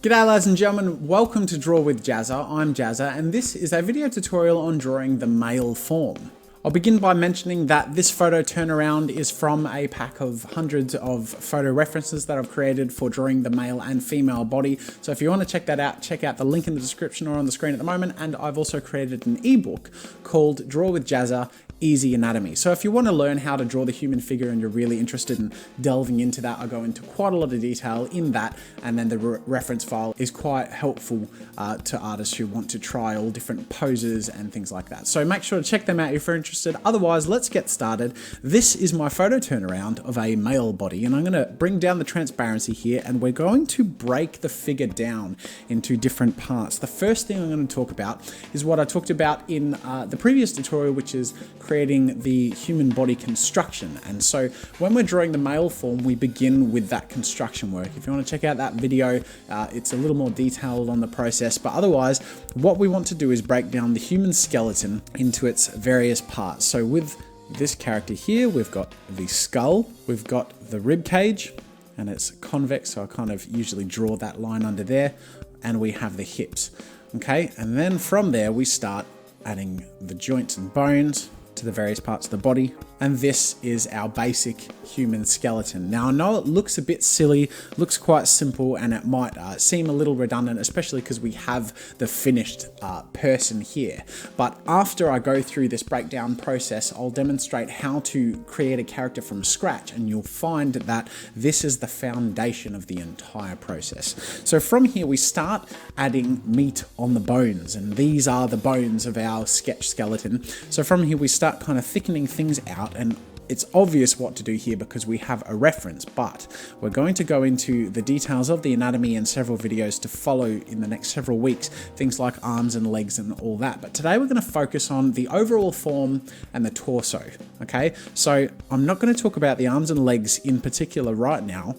G'day ladies and gentlemen, welcome to Draw with Jazza. I'm Jazza and this is a video tutorial on drawing the male form. I'll begin by mentioning that this photo turnaround is from a pack of hundreds of photo references that I've created for drawing the male and female body. So if you want to check that out, check out the link in the description or on the screen at the moment. And I've also created an ebook called Draw with Jazza Easy Anatomy. So if you want to learn how to draw the human figure and you're really interested in delving into that, I go into quite a lot of detail in that, and then the reference file is quite helpful to artists who want to try all different poses and things like that. So make sure to check them out if you're interested. Otherwise, let's get started. This is my photo turnaround of a male body, and I'm going to bring down the transparency here, and we're going to break the figure down into different parts. The first thing I'm going to talk about is what I talked about in the previous tutorial, which is creating the human body construction. And so when we're drawing the male form, we begin with that construction work. If you want to check out that video, it's a little more detailed on the process, but otherwise what we want to do is break down the human skeleton into its various parts. So with this character here, we've got the skull, we've got the rib cage, and it's convex, so I kind of usually draw that line under there, and we have the hips. Okay, and then from there we start adding the joints and bones to the various parts of the body, and this is our basic human skeleton. Now I know it looks a bit silly, looks quite simple, and it might seem a little redundant, especially because we have the finished person here. But after I go through this breakdown process, I'll demonstrate how to create a character from scratch, and you'll find that this is the foundation of the entire process. So from here we start adding meat on the bones, and these are the bones of our sketch skeleton. So from here we start kind of thickening things out, and it's obvious what to do here because we have a reference, but we're going to go into the details of the anatomy in several videos to follow in the next several weeks, things like arms and legs and all that. But today we're going to focus on the overall form and the torso. Okay, so I'm not going to talk about the arms and legs in particular right now.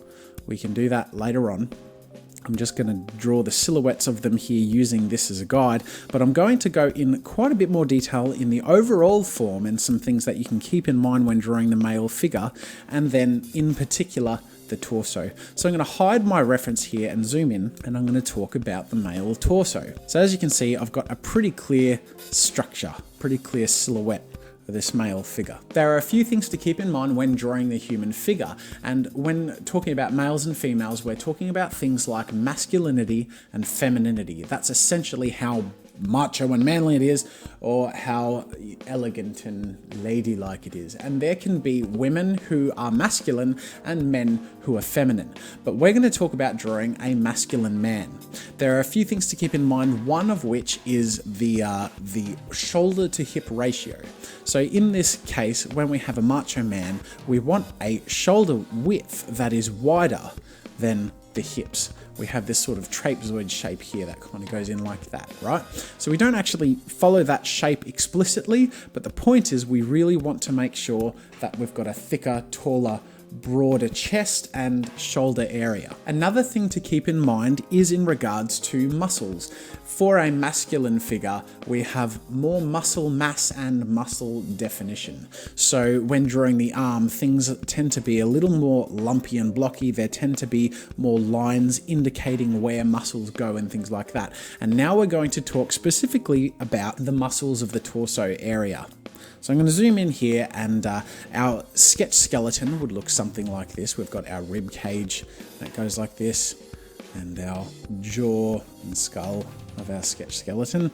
We can do that later on. I'm just going to draw the silhouettes of them here using this as a guide, but I'm going to go in quite a bit more detail in the overall form and some things that you can keep in mind when drawing the male figure, and then in particular the torso. So I'm going to hide my reference here and zoom in, and I'm going to talk about the male torso. So as you can see, I've got a pretty clear structure, pretty clear silhouette for this male figure. There are a few things to keep in mind when drawing the human figure, and when talking about males and females, we're talking about things like masculinity and femininity. That's essentially how macho and manly it is, or how elegant and ladylike it is. And there can be women who are masculine and men who are feminine. But we're going to talk about drawing a masculine man. There are a few things to keep in mind, one of which is the shoulder to hip ratio. So in this case, when we have a macho man, we want a shoulder width that is wider than the hips. We have this sort of trapezoid shape here that kind of goes in like that, right? So we don't actually follow that shape explicitly, but the point is we really want to make sure that we've got a thicker, taller, broader chest and shoulder area. Another thing to keep in mind is in regards to muscles. For a masculine figure, we have more muscle mass and muscle definition. So when drawing the arm, things tend to be a little more lumpy and blocky. There tend to be more lines indicating where muscles go and things like that. And now we're going to talk specifically about the muscles of the torso area. So I'm going to zoom in here, and our sketch skeleton would look something like this. We've got our rib cage that goes like this, and our jaw and skull of our sketch skeleton,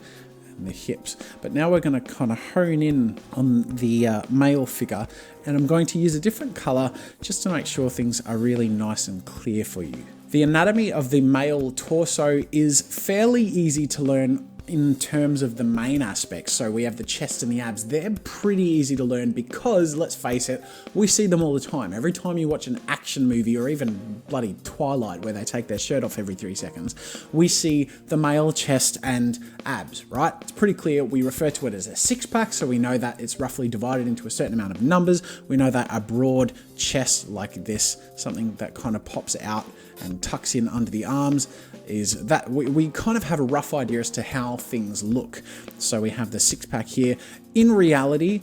and the hips. But now we're going to kind of hone in on the male figure, and I'm going to use a different color just to make sure things are really nice and clear for you. The anatomy of the male torso is fairly easy to learn in terms of the main aspects. So we have the chest and the abs. They're pretty easy to learn because, let's face it, we see them all the time. Every time you watch an action movie, or even bloody Twilight where they take their shirt off every 3 seconds, we see the male chest and abs, right? It's pretty clear. We refer to it as a six-pack, so we know that it's roughly divided into a certain amount of numbers. We know that a broad chest like this, something that kind of pops out and tucks in under the arms, is that we kind of have a rough idea as to how how things look. So we have the six-pack here. In reality,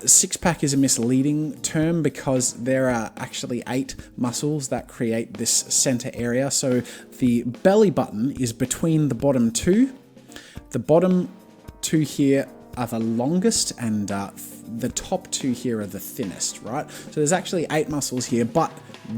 six-pack is a misleading term because there are actually 8 muscles that create this center area. So the belly button is between the bottom 2. The bottom 2 here are the longest, and the top 2 here are the thinnest, right? So there's actually 8 muscles here, but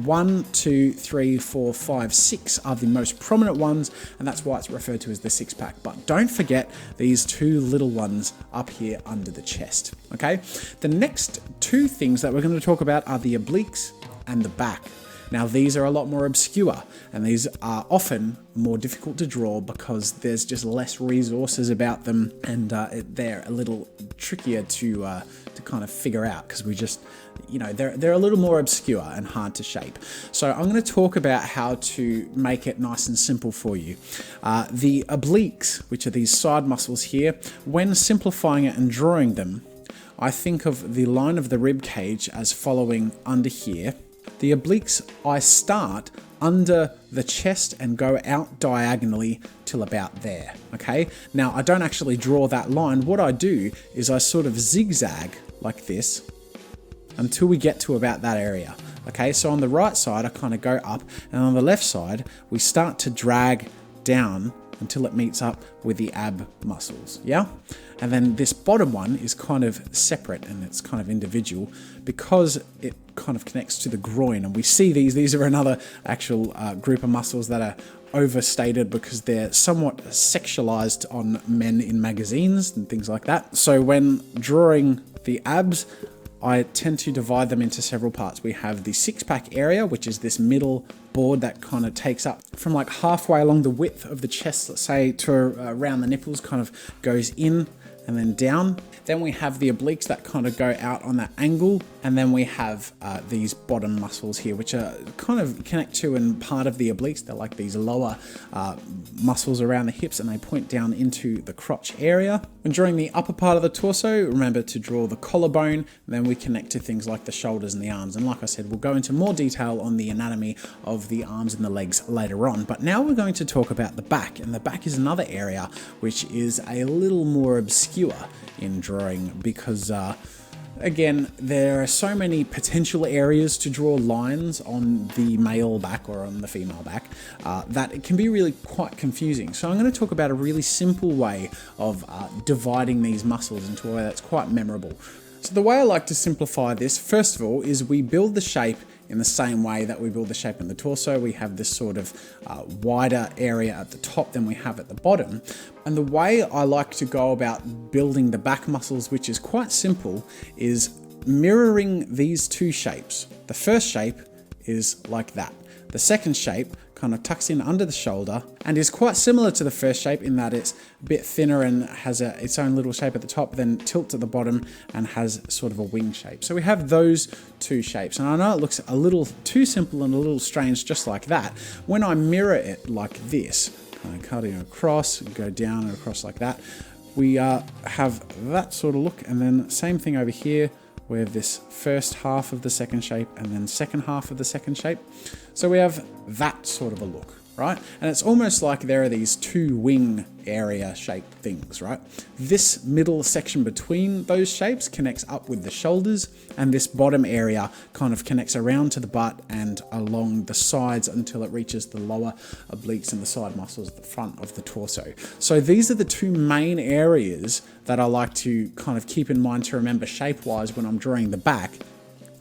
1, 2, 3, 4, 5, 6 are the most prominent ones, and that's why it's referred to as the six-pack. But don't forget these 2 little ones up here under the chest, okay? The next 2 things that we're going to talk about are the obliques and the back. Now these are a lot more obscure, and these are often more difficult to draw because there's just less resources about them, and they're a little trickier to kind of figure out because we just, you know, they're a little more obscure and hard to shape. So I'm going to talk about how to make it nice and simple for you. The obliques, which are these side muscles here, when simplifying it and drawing them, I think of the line of the rib cage as following under here. The obliques, I start under the chest and go out diagonally till about there, okay? Now, I don't actually draw that line. What I do is I sort of zigzag like this until we get to about that area, okay? So on the right side, I kind of go up, and on the left side, we start to drag down until it meets up with the ab muscles, yeah? And then this bottom one is kind of separate and it's kind of individual because it kind of connects to the groin. And we see these are another actual group of muscles that are overstated because they're somewhat sexualized on men in magazines and things like that. So when drawing the abs, I tend to divide them into several parts. We have the six-pack area, which is this middle board that kind of takes up from like halfway along the width of the chest, let's say, to around the nipples, kind of goes in and then down. Then we have the obliques that kind of go out on that angle. And then we have these bottom muscles here, which are kind of connect to and part of the obliques. They're like these lower muscles around the hips, and they point down into the crotch area. When drawing the upper part of the torso, remember to draw the collarbone, and then we connect to things like the shoulders and the arms. And like I said, we'll go into more detail on the anatomy of the arms and the legs later on. But now we're going to talk about the back, and the back is another area which is a little more obscure in drawing because again, there are so many potential areas to draw lines on the male back or on the female back that it can be really quite confusing. So I'm going to talk about a really simple way of dividing these muscles into a way that's quite memorable. So the way I like to simplify this, first of all, is we build the shape in the same way that we build the shape in the torso. We have this sort of wider area at the top than we have at the bottom. And the way I like to go about building the back muscles, which is quite simple, is mirroring these 2 shapes. The first shape is like that. The second shape kind of tucks in under the shoulder and is quite similar to the first shape in that it's a bit thinner and has its own little shape at the top, then tilts at the bottom and has sort of a wing shape. So we have those 2 shapes. And I know it looks a little too simple and a little strange just like that. When I mirror it like this, kind of cutting across, go down and across like that, we have that sort of look. And then same thing over here. We have this first half of the second shape and then second half of the second shape. So we have that sort of a look, right? And it's almost like there are these 2 wing area shaped things, right? This middle section between those shapes connects up with the shoulders, and this bottom area kind of connects around to the butt and along the sides until it reaches the lower obliques and the side muscles at the front of the torso. So these are the 2 main areas that I like to kind of keep in mind to remember shape-wise when I'm drawing the back.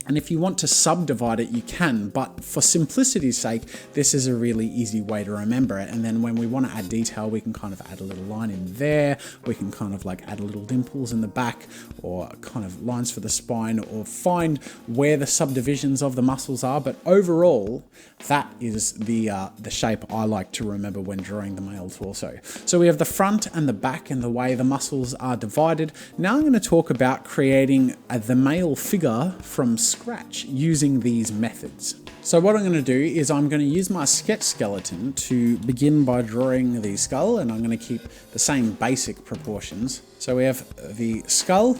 And if you want to subdivide it, you can, but for simplicity's sake, this is a really easy way to remember it. And then when we want to add detail, we can kind of add a little line in there. We can kind of like add a little dimples in the back, or kind of lines for the spine, or find where the subdivisions of the muscles are. But overall, that is the shape I like to remember when drawing the male torso. So we have the front and the back and the way the muscles are divided. Now I'm going to talk about creating the male figure from scratch using these methods. So what I'm going to do is I'm going to use my sketch skeleton to begin by drawing the skull, and I'm going to keep the same basic proportions. So we have the skull,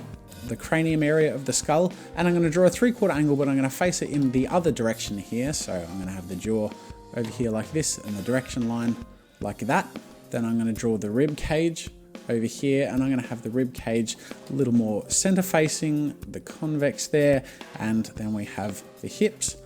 the cranium area of the skull, and I'm going to draw a 3/4 angle, but I'm going to face it in the other direction here. So I'm going to have the jaw over here like this and the direction line like that. Then I'm going to draw the rib cage over here, and I'm going to have the rib cage a little more center facing, the convex there, and then we have the hips,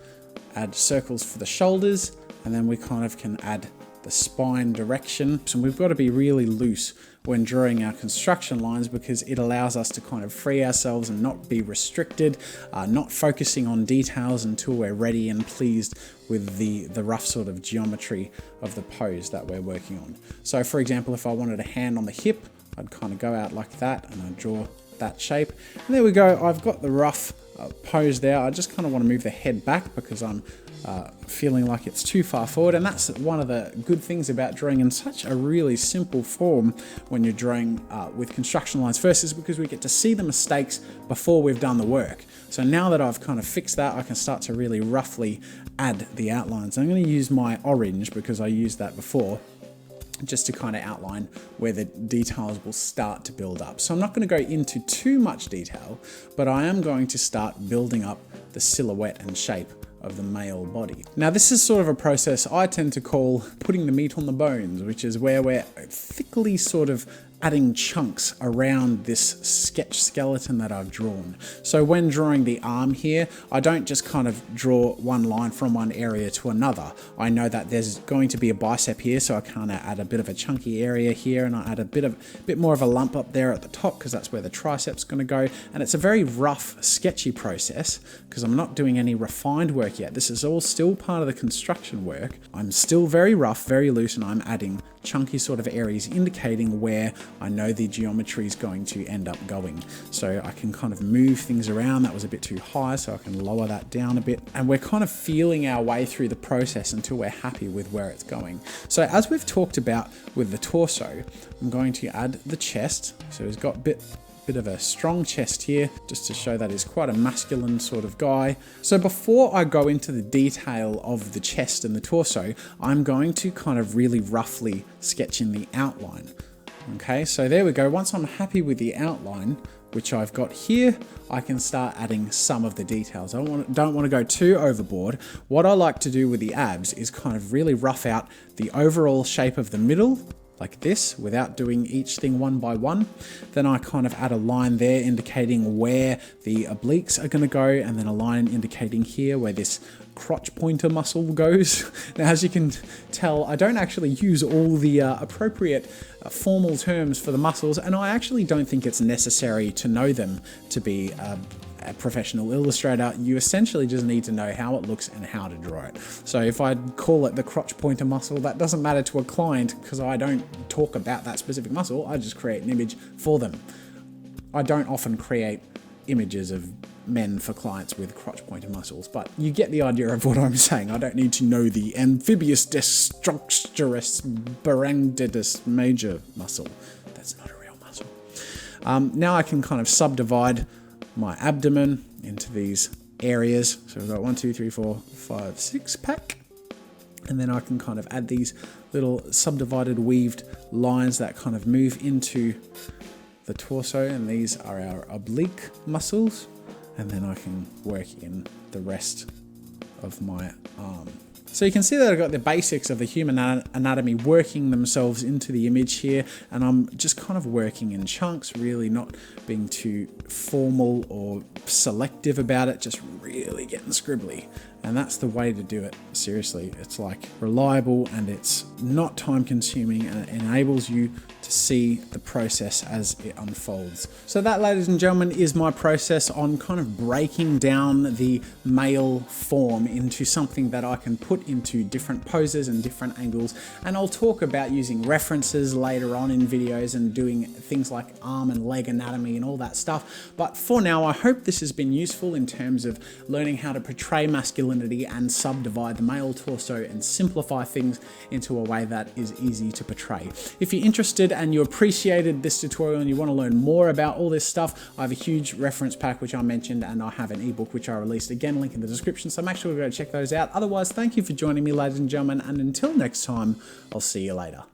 add circles for the shoulders, and then we kind of can add the spine direction. So we've got to be really loose when drawing our construction lines because it allows us to kind of free ourselves and not be restricted, not focusing on details until we're ready and pleased with the rough sort of geometry of the pose that we're working on. So for example, if I wanted a hand on the hip, I'd kind of go out like that and I'd draw that shape. And there we go, I've got the rough pose there. I just kind of want to move the head back because I'm feeling like it's too far forward, and that's one of the good things about drawing in such a really simple form when you're drawing with construction lines first, is because we get to see the mistakes before we've done the work. So now that I've kind of fixed that, I can start to really roughly add the outlines. I'm going to use my orange because I used that before, just to kind of outline where the details will start to build up. So I'm not going to go into too much detail, but I am going to start building up the silhouette and shape of the male body. Now this is sort of a process I tend to call putting the meat on the bones, which is where we're thickly sort of adding chunks around this sketch skeleton that I've drawn. So when drawing the arm here, I don't just kind of draw one line from one area to another. I know that there's going to be a bicep here, so I kind of add a bit of a chunky area here, and I add a bit more of a lump up there at the top because that's where the tricep's going to go. And it's a very rough, sketchy process because I'm not doing any refined work yet. This is all still part of the construction work. I'm still very rough, very loose, and I'm adding chunky sort of areas indicating where I know the geometry is going to end up going. So I can kind of move things around. That was a bit too high, so I can lower that down a bit. And we're kind of feeling our way through the process until we're happy with where it's going. So as we've talked about with the torso, I'm going to add the chest. So he's got a bit of a strong chest here, just to show that he's quite a masculine sort of guy. So before I go into the detail of the chest and the torso, I'm going to kind of really roughly sketch in the outline. Okay, so there we go. Once I'm happy with the outline, which I've got here, I can start adding some of the details. I don't want to go too overboard. What I like to do with the abs is kind of really rough out the overall shape of the middle, like this, without doing each thing one by one. Then I kind of add a line there indicating where the obliques are going to go, and then a line indicating here where this crotch pointer muscle goes. Now, as you can tell, I don't actually use all the appropriate formal terms for the muscles, and I actually don't think it's necessary to know them to be a professional illustrator. You essentially just need to know how it looks and how to draw it. So if I call it the crotch pointer muscle, that doesn't matter to a client because I don't talk about that specific muscle. I just create an image for them. I don't often create images of men for clients with crotch pointer muscles, but you get the idea of what I'm saying. I don't need to know the amphibious destructurus barangdidus major muscle. That's not a real muscle. Now I can kind of subdivide my abdomen into these areas. So we've got 1, 2, 3, 4, 5, 6 pack. And then I can kind of add these little subdivided weaved lines that kind of move into the torso. And these are our oblique muscles. And then I can work in the rest of my arm. So you can see that I've got the basics of the human anatomy working themselves into the image here, and I'm just kind of working in chunks, really not being too formal or selective about it, just really getting scribbly. And that's the way to do it, seriously. It's like reliable, and it's not time consuming, and it enables you to see the process as it unfolds. So that, ladies and gentlemen, is my process on kind of breaking down the male form into something that I can put into different poses and different angles. And I'll talk about using references later on in videos and doing things like arm and leg anatomy and all that stuff. But for now, I hope this has been useful in terms of learning how to portray masculinity and subdivide the male torso and simplify things into a way that is easy to portray. If you're interested and you appreciated this tutorial and you want to learn more about all this stuff, I have a huge reference pack which I mentioned, and I have an ebook which I released, again, link in the description, so make sure to go check those out. Otherwise, thank you for joining me, ladies and gentlemen, and until next time, I'll see you later.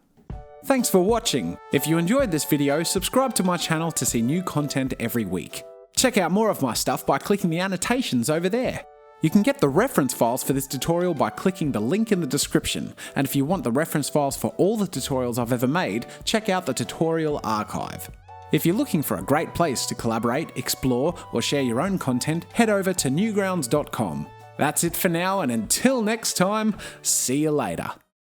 Thanks for watching. If you enjoyed this video, subscribe to my channel to see new content every week. Check out more of my stuff by clicking the annotations over there. You can get the reference files for this tutorial by clicking the link in the description, and if you want the reference files for all the tutorials I've ever made, check out the tutorial archive. If you're looking for a great place to collaborate, explore, or share your own content, head over to newgrounds.com. That's it for now, and until next time, see you later.